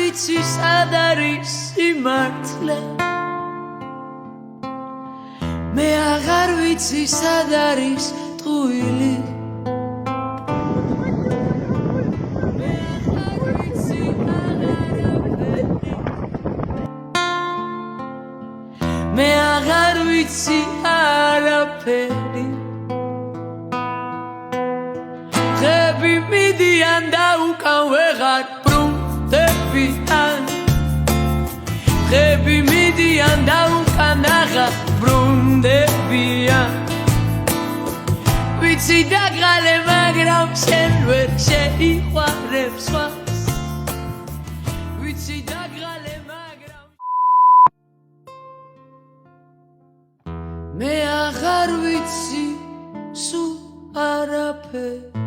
ვიცი სად არის სიმართლე მე აღარ ვიცი სად არის ტყუილი მე აღარ ვიცი არაფერი ხები მიდიან და უკან ვეღარ ბრუნდებიან ხები მიდიან და უკან აღარ ბრუნდებიან ვიცი დაგრალე მაგრამ შენ ვერ შეიყვარებ სხვას ვიცი დაგრალე მაგრამ მე აღარ ვიცი სულ არაფერი